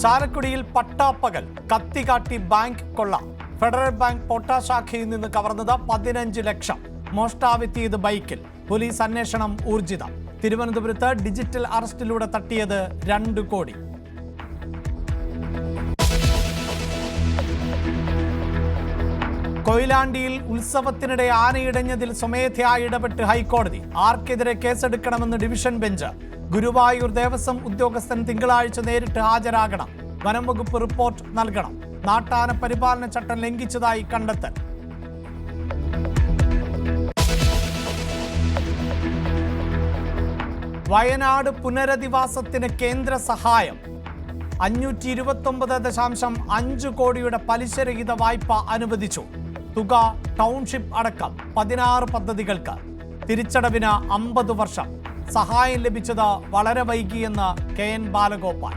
ചാലക്കുടിയിൽ പട്ടാപ്പകൽ കത്തികാട്ടി ബാങ്ക് കൊള്ള. ഫെഡറൽ ബാങ്ക് പോട്ട ശാഖയിൽ നിന്ന് കവർന്നത് 15 ലക്ഷം. മോഷ്ടാവെത്തിയത് ബൈക്കിൽ. പോലീസ് അന്വേഷണം ഊർജിതം. തിരുവനന്തപുരത്ത് ഡിജിറ്റൽ അറസ്റ്റിലൂടെ തട്ടിയത് 2 കോടി. കൊയിലാണ്ടിയിൽ ഉത്സവത്തിനിടെ ആനയിടഞ്ഞതിൽ സ്വമേധയാ ഇടപെട്ട് ഹൈക്കോടതി. ആർക്കെതിരെ കേസെടുക്കണമെന്ന് ഡിവിഷൻ ബെഞ്ച്. ഗുരുവായൂർ ദേവസ്വം ഉദ്യോഗസ്ഥൻ തിങ്കളാഴ്ച നേരിട്ട് ഹാജരാകണം. വനം വകുപ്പ് റിപ്പോർട്ട് നൽകണം. നാട്ടാന പരിപാലന ചട്ടം ലംഘിച്ചതായി കണ്ടെത്തൽ. വയനാട് പുനരധിവാസത്തിന് കേന്ദ്ര സഹായം. 529.5 കോടിയുടെ പലിശരഹിത വായ്പ അനുവദിച്ചു. തുക ടൗൺഷിപ്പ് അടക്കം 16 പദ്ധതികൾക്ക്. തിരിച്ചടവിന് 50 വർഷം. സഹായം ലഭിച്ചത് വളരെ വൈകിയെന്ന് KN ബാലഗോപാൽ.